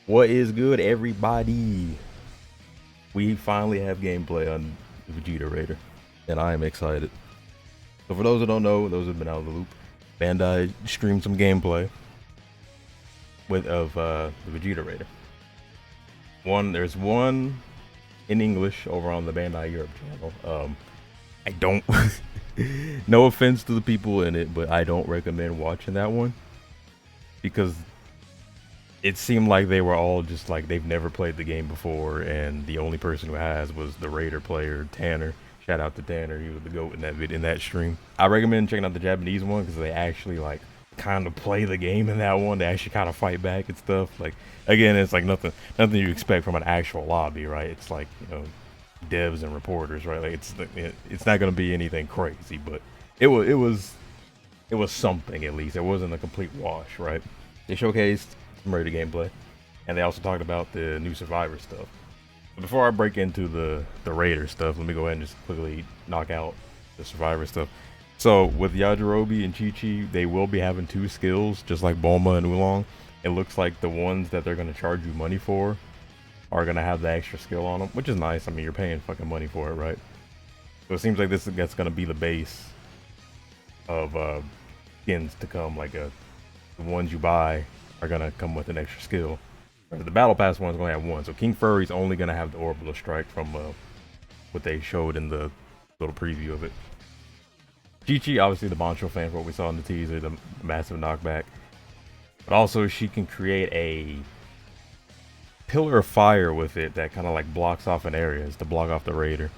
What is good, everybody? We finally have gameplay on Vegeta Raider, and I am excited. So for those who don't know, those who've been out of the loop, Bandai streamed some gameplay of the Vegeta Raider. There's one in English over on the Bandai Europe channel. I don't. No offense to the people in it, but I don't recommend watching that one because it seemed like they were all just like they've never played the game before, and the only person who has was the Raider player Tanner. Shout out to Tanner, he was the goat in that stream. I recommend checking out the Japanese one because they actually like kind of play the game in that one. They actually kind of fight back and stuff. Like again, it's like nothing you expect from an actual lobby, right? It's like devs and reporters, right? Like it's not gonna be anything crazy, but it was something at least. It wasn't a complete wash, right? They showcased some Raider gameplay, and they also talked about the new Survivor stuff. But before I break into the Raider stuff, let me go ahead and just quickly knock out the Survivor stuff. So with Yajirobe and Chi-Chi, they will be having two skills, just like Bulma and Oolong. It looks like the ones that they're going to charge you money for are going to have the extra skill on them, which is nice. I mean, you're paying fucking money for it, right? So it seems like that's going to be the base of skins to come. Like the ones you buy are going to come with an extra skill. The Battle Pass one's going to have one. So King Furry's only going to have the Orbital Strike from what they showed in the little preview of it. Chi-Chi, obviously the Bancho fan for what we saw in the teaser, the massive knockback. But also she can create a pillar of fire with it that kind of like blocks off in areas to block off the Raider.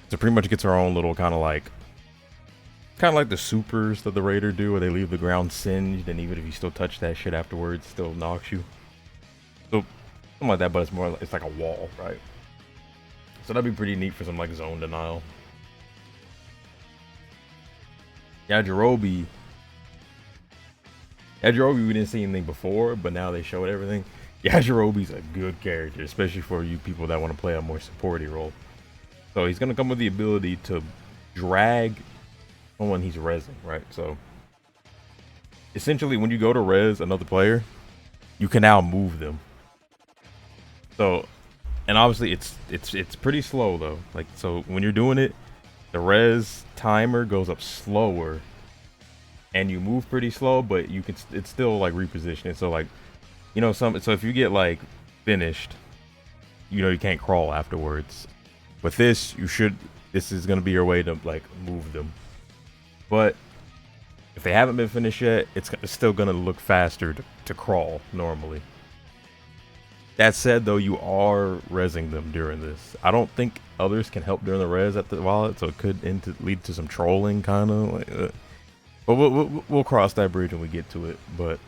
So pretty much gets her own little kind of like the supers that the Raider do, where they leave the ground singed, and even if you still touch that shit afterwards, it still knocks you. So something like that, but it's like a wall, right? So that'd be pretty neat for some like zone denial. Yajirobe, we didn't see anything before, but now they showed everything. Yajirobe's a good character, especially for you people that want to play a more supporty role. So he's gonna come with the ability to drag someone he's rezzing, right? So essentially, when you go to res another player, you can now move them. So, and obviously it's pretty slow though. Like, so when you're doing it, the res timer goes up slower, and you move pretty slow, but it's still like repositioning. So like, so if you get like finished, you can't crawl afterwards. With this, this is gonna be your way to like move them. But if they haven't been finished yet, it's still gonna look faster to crawl normally. That said, though, you are rezzing them during this. I don't think others can help during the res at the wallet, so it could lead to some trolling, kind of. But we'll cross that bridge when we get to it. But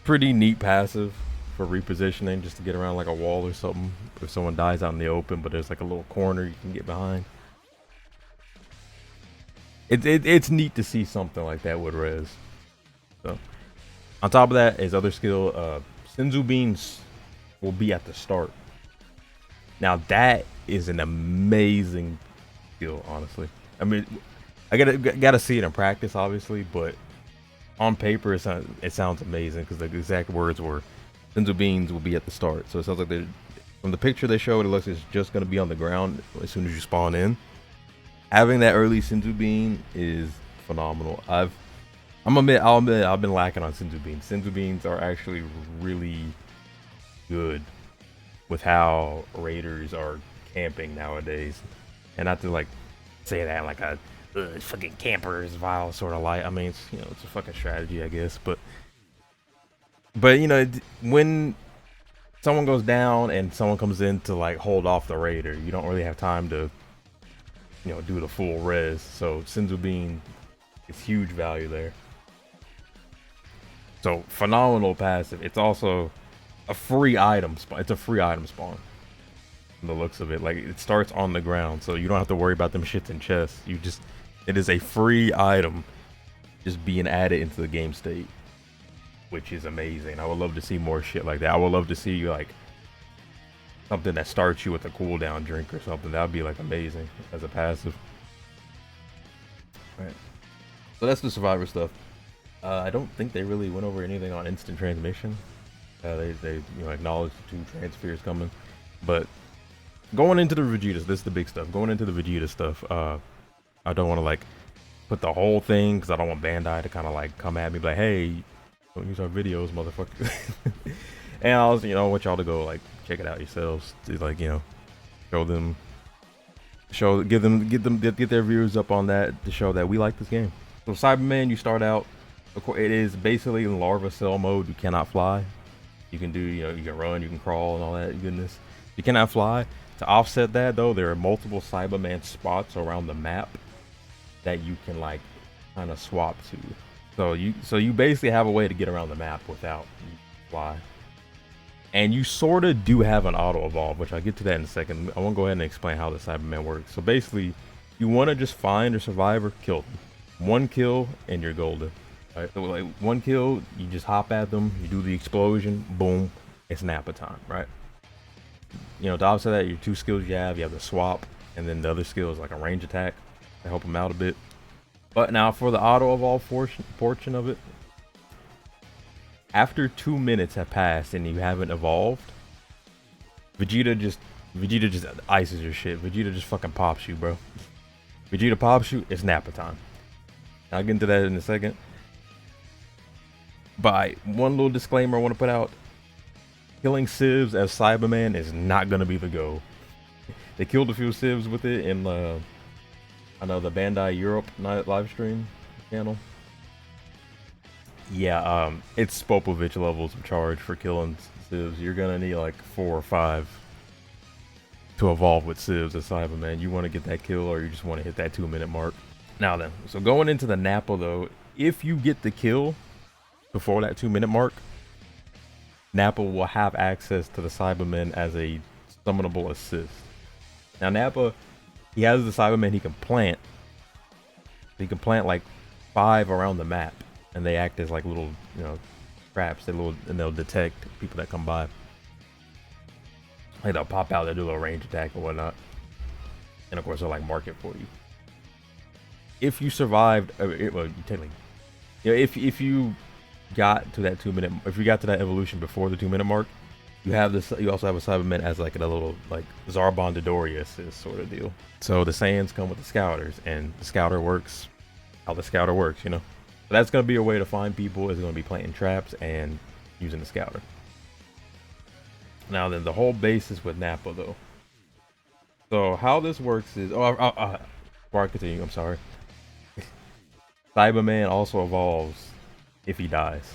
pretty neat passive for repositioning, just to get around like a wall or something. If someone dies out in the open, but there's like a little corner you can get behind. It's neat to see something like that with res. So on top of that, his other skill, Senzu Beans will be at the start. Now that is an amazing skill, honestly. I mean, I gotta see it in practice, obviously, but on paper it sounds amazing because the exact words were Senzu Beans will be at the start. So it sounds like from the picture they showed, it looks like it's just gonna be on the ground as soon as you spawn in. Having that early Senzu Bean is phenomenal. I'll admit I've been lacking on Senzu Beans. Senzu Beans are actually really good with how raiders are camping nowadays, and not to like say that like a fucking camper is vile sort of light. I mean, it's a fucking strategy, I guess, but when someone goes down and someone comes in to like hold off the raider, you don't really have time to do the full res. So Senzu Bean is huge value there. So phenomenal passive. It's also a free item spawn. It's a free item spawn from the looks of it. Like, it starts on the ground, so you don't have to worry about them shits in chests. It is a free item just being added into the game state, which is amazing. I would love to see more shit like that. I would love to see like something that starts you with a cooldown drink or something. That would be like amazing as a passive. All right, so that's the Survivor stuff. I don't think they really went over anything on instant transmission. They acknowledge the 2 transfers coming, but going into the Vegetas, this is the big stuff. Going into the Vegeta stuff, I don't want to like put the whole thing because I don't want Bandai to kind of like come at me like, hey, don't use our videos, motherfucker. And I was, want y'all to go like check it out yourselves. To, like, get their viewers up on that to show that we like this game. So Cyberman, you start out. Of course, it is basically in larva cell mode. You cannot fly. You can do, you can run, you can crawl, and all that goodness. You cannot fly. To offset that, though, there are multiple Cyberman spots around the map that you can like kind of swap to. So you basically have a way to get around the map without fly. And you sort of do have an auto evolve, which I'll get to that in a second. I want to go ahead and explain how the Cyberman works. So basically, you want to just find a survivor, kill them. 1 kill and you're golden. Right, so like 1 kill, you just hop at them, you do the explosion, boom, it's Nappa time, right? To offset that, your 2 skills you have the swap, and then the other skill is like a range attack to help them out a bit. But now for the auto evolve portion of it, after 2 minutes have passed and you haven't evolved, Vegeta just ices your shit. Vegeta just fucking pops you, bro. Vegeta pops you, it's Nappa time. I'll get into that in a second. But one little disclaimer I want to put out: killing civs as Cyberman is not gonna be the goal. They killed a few civs with it in I know the Bandai Europe live stream channel. Yeah, it's Spopovich levels of charge for killing civs. You're gonna need like 4 or 5 to evolve with civs as Cyberman. You want to get that kill, or you just want to hit that 2-minute mark. Now then, so going into the Nappa though, if you get the kill before that 2-minute mark, Nappa will have access to the Cyberman as a summonable assist. Now Nappa, he has the Cyberman he can plant. He can plant like 5 around the map, and they act as like little, traps. And they'll detect people that come by. Like they'll pop out, they'll do a little range attack or whatnot, and of course they'll like mark it for you. If you survived, well, you technically, if you got to that 2-minute, if you got to that evolution before the 2-minute mark, you also have a Cyberman as like a little like Zarbon Dodoria assist sort of deal. So the Saiyans come with the Scouters, and the Scouter works how the Scouter works, So that's gonna be a way to find people. Is gonna be planting traps and using the Scouter. Now then, the whole basis with Nappa though. So how this works is, before I continue, I'm sorry. Cyberman also evolves if he dies.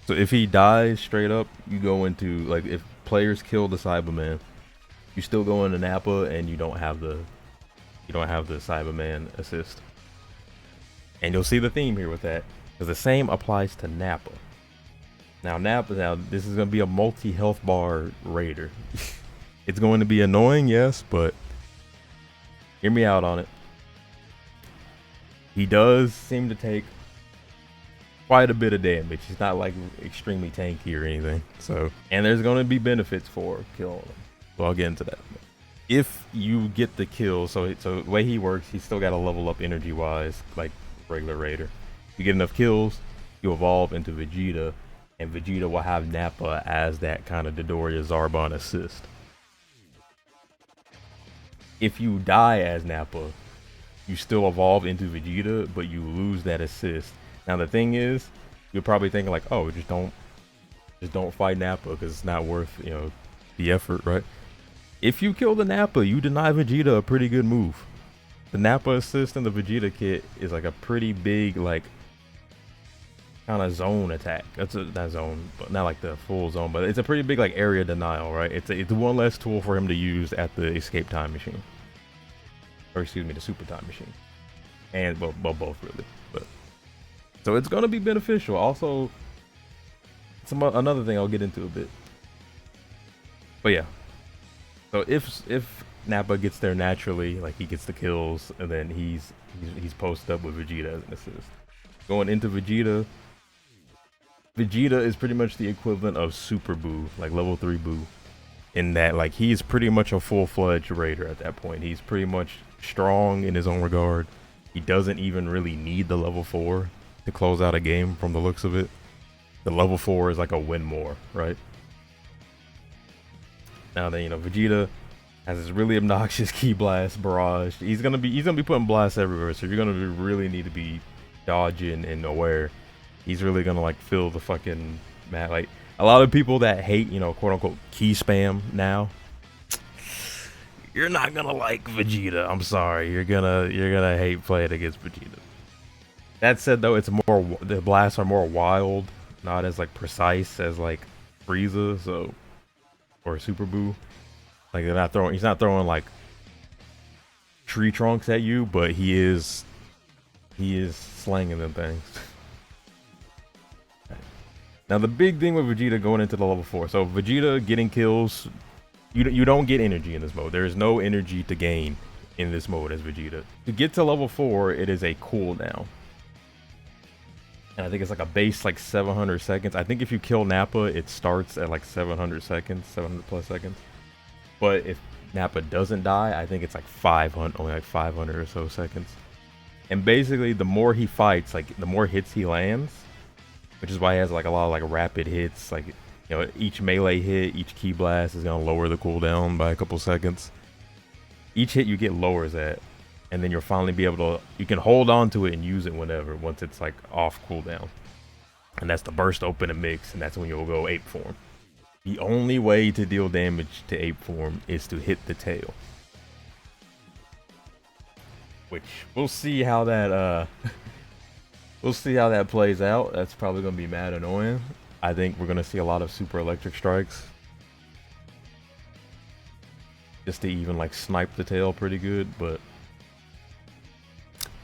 So if he dies straight up, you go into, like, if players kill the Cyberman, you still go into Nappa and you don't have the Cyberman assist. And you'll see the theme here with that, because the same applies to Nappa. Now this is going to be a multi-health bar raider. It's going to be annoying, yes, but hear me out on it. He does seem to take quite a bit of damage. He's not like extremely tanky or anything. So, and there's going to be benefits for killing him. So I'll get into that. If you get the kill, so the way he works, he's still got to level up energy wise, like regular raider. You get enough kills, you evolve into Vegeta, and Vegeta will have Nappa as that kind of Dodoria Zarbon assist. If you die as Nappa, you still evolve into Vegeta, but you lose that assist. Now the thing is, you're probably thinking like, oh, just don't fight Nappa because it's not worth, the effort, right? If you kill the Nappa, you deny Vegeta a pretty good move. The Nappa assist in the Vegeta kit is like a pretty big, like, kind of zone attack. Not zone, but not like the full zone, but it's a pretty big like area denial, right? It's one less tool for him to use at the escape time machine, or excuse me, the super time machine, and well both really. But so it's gonna be beneficial. Also, another thing I'll get into a bit. But yeah, so if Nappa gets there naturally, like he gets the kills, and then he's posted up with Vegeta as an assist. Going into Vegeta is pretty much the equivalent of Super Buu, like level 3 Buu, in that like he's pretty much a full-fledged raider at that point. He's pretty much strong in his own regard. He doesn't even really need the level 4 to close out a game from the looks of it. The level 4 is like a win more, right? Now then, you know, Vegeta has this really obnoxious Ki Blast barrage. He's gonna be putting blasts everywhere, so you're gonna really need to be dodging and aware. He's really gonna like fill the fucking map. Like a lot of people that hate, you know, quote unquote key spam now, you're not gonna like Vegeta. I'm sorry, you're gonna hate playing against Vegeta. That said, though, the blasts are more wild, not as like precise as like Frieza, so or Super Buu. Like he's not throwing like tree trunks at you, but he is slanging them things. Now the big thing with Vegeta going into the level 4, so Vegeta getting kills, you don't get energy in this mode. There is no energy to gain in this mode as Vegeta. To get to level 4, it is a cooldown. And I think it's like a base like 700 seconds. I think if you kill Nappa, it starts at like 700 seconds, 700 plus seconds. But if Nappa doesn't die, I think it's like 500, only like 500 or so seconds. And basically, the more he fights, like the more hits he lands, which is why he has like a lot of like rapid hits. Like, you know, each melee hit, each Ki Blast is gonna lower the cooldown by a couple seconds. Each hit you get lowers that, and then you'll finally be able to, you can hold on to it and use it whenever, once it's like off cooldown. And that's the burst open and mix, and that's when you'll go ape form. The only way to deal damage to ape form is to hit the tail. Which we'll see how that we'll see how that plays out. That's probably gonna be mad annoying. I think we're gonna see a lot of super electric strikes. Just to even like snipe the tail pretty good, but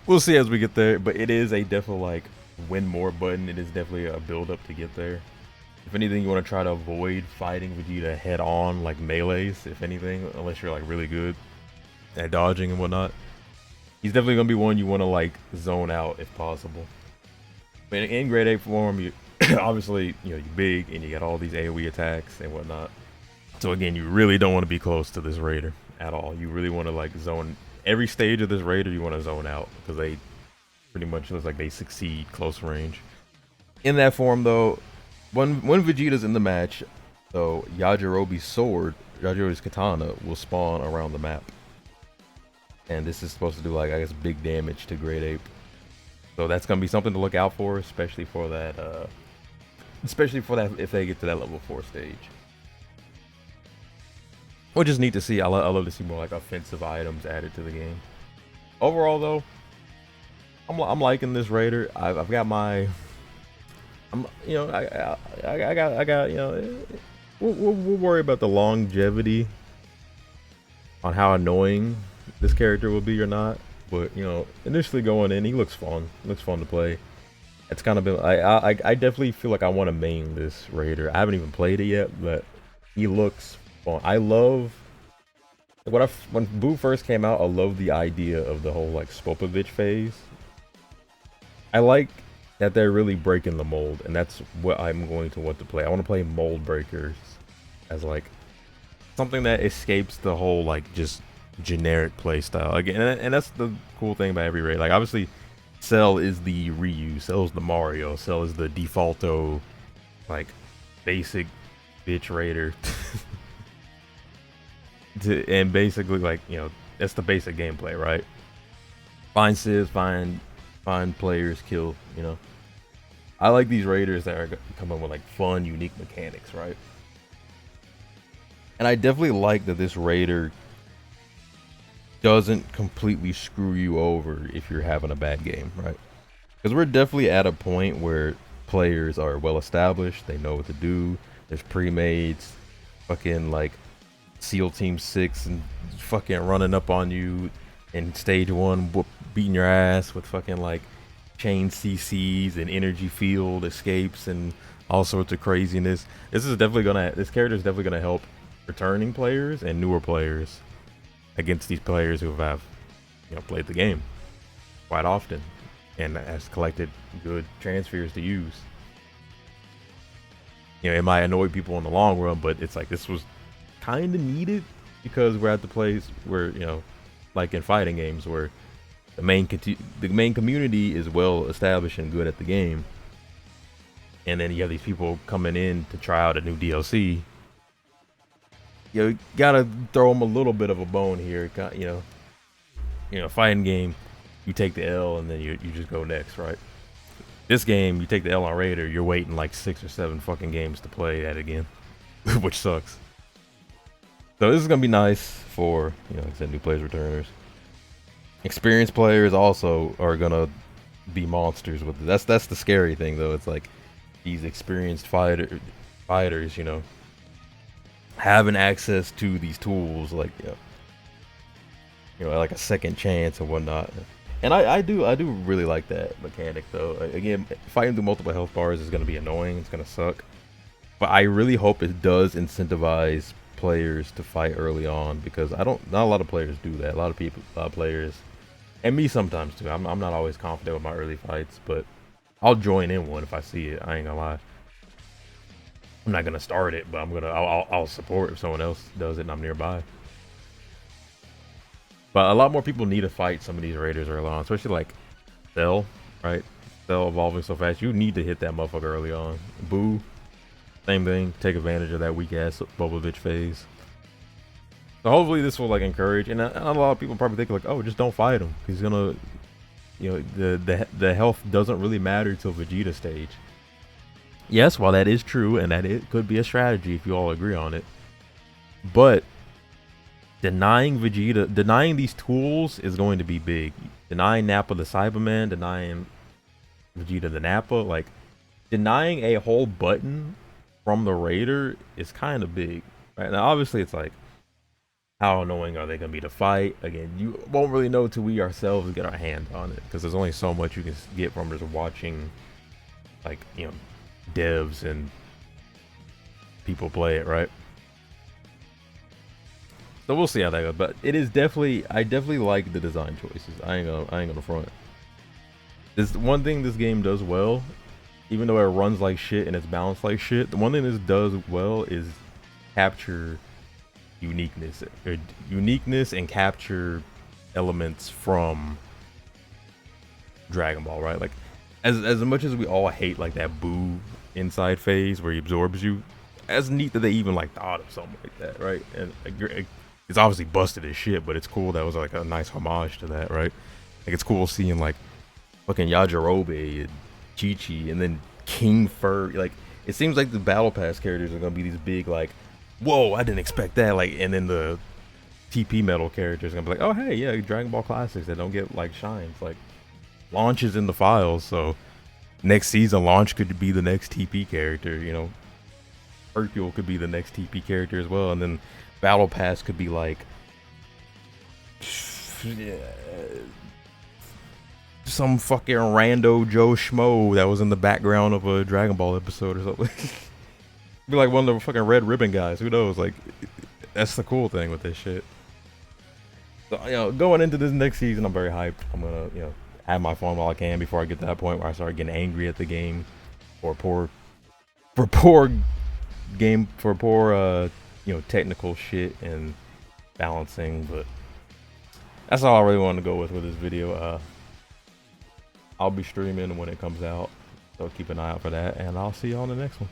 we'll see as we get there. But it is a definitely like win more button. It is definitely a build up to get there. If anything, you want to try to avoid fighting Vegeta head on, like melees, if anything, unless you're like really good at dodging and whatnot. He's definitely going to be one you want to like zone out if possible. But in grade 8 form, you obviously, you know, you're big and you got all these AoE attacks and whatnot. So again, you really don't want to be close to this Raider at all. You really want to like zone every stage of this Raider. You want to zone out because they pretty much looks like they succeed close range. In that form, though, when Vegeta's in the match, though, Yajirobe's sword, Yajirobe's katana, will spawn around the map. And this is supposed to do like, I guess, big damage to Great Ape. So that's gonna be something to look out for, especially for that if they get to that level 4 stage. Which is neat to see. I love to see more like offensive items added to the game. Overall, though, I'm liking this Raider. I've got my, you know, I got, you know, we'll worry about the longevity on how annoying this character will be or not. But, you know, initially going in, he looks fun. Looks fun to play. It's kind of been, I definitely feel like I want to main this Raider. I haven't even played it yet, but he looks fun. I love, when Buu first came out, I loved the idea of the whole like Spopovich phase. I like that they're really breaking the mold, and that's what I'm going to want to play. I want to play mold breakers as like something that escapes the whole like just generic play style again, and that's the cool thing about every raid. Like obviously Cell is the Ryu, Cell is the Mario, Cell is the defaulto like basic bitch raider. And basically, like, you know, that's the basic gameplay, right? Find civs, find players, kill, you know. I like these raiders that are coming with like fun, unique mechanics, right? And I definitely like that this raider doesn't completely screw you over if you're having a bad game, right? Because we're definitely at a point where players are well established, they know what to do, there's pre-mades, fucking like SEAL Team 6 and fucking running up on you in stage 1, beating your ass with fucking like chain CCs and energy field escapes and all sorts of craziness. This character is definitely gonna help returning players and newer players against these players who have, you know, played the game quite often and has collected good transfers to use. You know, it might annoy people in the long run, but it's like this was kind of needed because we're at the place where, you know, like in fighting games where the main community is well established and good at the game. and then you have these people coming in to try out a new DLC. You gotta throw them a little bit of a bone here. Fighting game, you take the L and then you just go next, right? This game, you take the L on Raider, you're waiting like 6 or 7 fucking games to play that again, which sucks. So this is gonna be nice for, like I said, new players, returners. Experienced players also are gonna be monsters with it. That's the scary thing though. It's like these experienced fighters, having access to these tools, like like a second chance and whatnot. And I do really like that mechanic though. Again, fighting through multiple health bars is gonna be annoying. It's gonna suck. But I really hope it does incentivize players to fight early on, because not a lot of players do that. A lot of players, and me sometimes too. I'm not always confident with my early fights, but I'll join in one if I see it. I ain't gonna lie. I'm not gonna start it, but I'll support if someone else does it and I'm nearby. But a lot more people need to fight some of these raiders early on, especially like Cell, right? Cell evolving so fast, you need to hit that motherfucker early on. Boo, same thing. Take advantage of that weak ass Bobovich phase. So hopefully this will like encourage, and a lot of people probably think like, oh, just don't fight him. He's gonna, the health doesn't really matter till Vegeta stage. Yes, while that is true, and that it could be a strategy if you all agree on it, but denying Vegeta, denying these tools is going to be big. Denying Nappa the Cyberman, denying Vegeta the Nappa, like denying a whole button from the Raider is kind of big. Right now, obviously, it's like, how annoying are they going to be to fight? Again, you won't really know till we ourselves get our hands on it, because there's only so much you can get from just watching, like, devs and people play it, right? So we'll see how that goes, but it is I definitely like the design choices. I ain't gonna front. This one thing this game does well, even though it runs like shit and it's balanced like shit, the one thing this does well is capture uniqueness and capture elements from Dragon Ball, right? Like as much as we all hate like that Boo inside phase where he absorbs you, as neat that they even like thought of something like that, right? And it's obviously busted as shit, but it's cool that was like a nice homage to that, right? Like it's cool seeing like fucking Yajirobe and Chi-Chi and then King Fur. Like it seems like the Battle Pass characters are gonna be these big like, whoa, I didn't expect that. Like, and then the TP Metal characters are gonna be like, oh hey, yeah, Dragon Ball Classics that don't get like shines. Like launches in the files, so next season launch could be the next TP character, Hercule could be the next TP character as well, and then Battle Pass could be like some fucking rando Joe Schmo that was in the background of a Dragon Ball episode or something. Be like one of the fucking Red Ribbon guys. Who knows? Like, that's the cool thing with this shit. So, going into this next season, I'm very hyped. I'm gonna, have my fun while I can before I get to that point where I start getting angry at the game for poor technical shit and balancing. But that's all I really wanted to go with this video. I'll be streaming when it comes out, so keep an eye out for that, and I'll see you on the next one.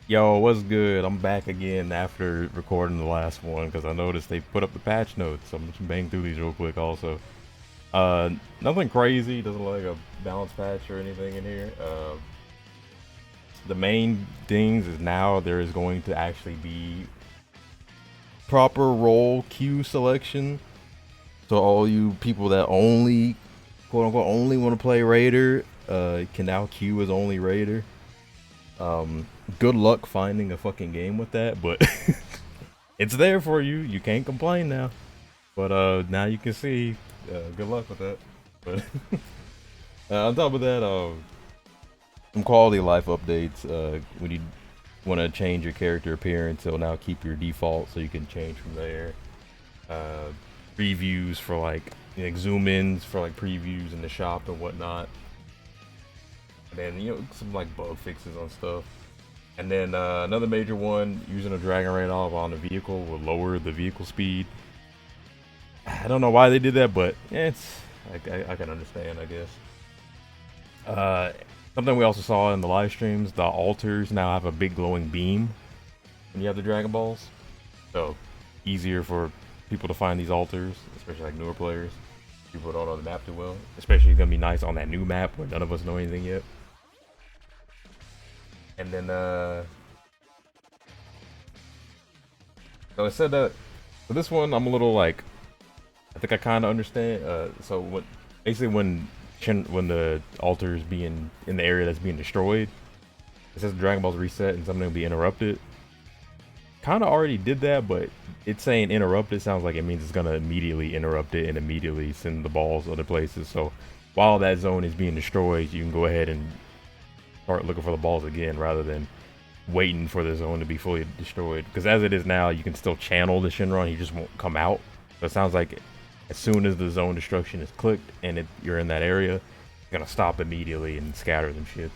Yo, what's good? I'm back again after recording the last one because I noticed they put up the patch notes. So I'm just bang through these real quick also. Nothing crazy, doesn't look like a balance patch or anything in here. The main things is now there is going to actually be proper role queue selection. So all you people that only, quote unquote, only want to play Raider, can now queue as only Raider. Good luck finding a fucking game with that, but it's there for you. You can't complain now. But now you can see. Good luck with that. But on top of that, some quality of life updates. When you want to change your character appearance, it'll now keep your default, so you can change from there. Previews for like zoom ins for like previews in the shop and whatnot. And then some like bug fixes on stuff. And then another major one, using a Dragon Raid Olive on the vehicle will lower the vehicle speed. I don't know why they did that, but it's I can understand, I guess. Something we also saw in the live streams, the altars now have a big glowing beam when you have the Dragon Balls. So, easier for people to find these altars, especially like newer players. People who don't know the map too well. Especially gonna be nice on that new map where none of us know anything yet. And then, so it said that, for this one, I'm a little like, I think I kind of understand. So what, basically when the altar is being in the area that's being destroyed, it says Dragon Ball's reset and something will be interrupted. Kind of already did that, but it's saying interrupted sounds like it means it's gonna immediately interrupt it and immediately send the balls other places. So while that zone is being destroyed, you can go ahead and start looking for the balls again rather than waiting for the zone to be fully destroyed. Because as it is now, you can still channel the Shinron, he just won't come out. So it sounds like as soon as the zone destruction is clicked and you're in that area, it's gonna stop immediately and scatter them shits.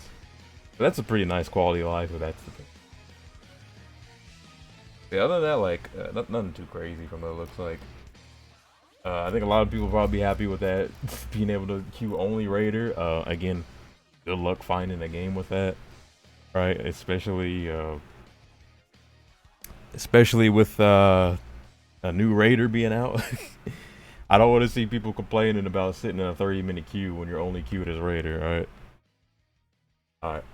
So that's a pretty nice quality of life, but that's the thing. Yeah, other than that, like, nothing too crazy from what it looks like. I think a lot of people probably be happy with that, being able to queue only Raider. Again, good luck finding a game with that, right? Especially with a new Raider being out. I don't want to see people complaining about sitting in a 30-minute queue when you're only queued as Raider, alright? Alright.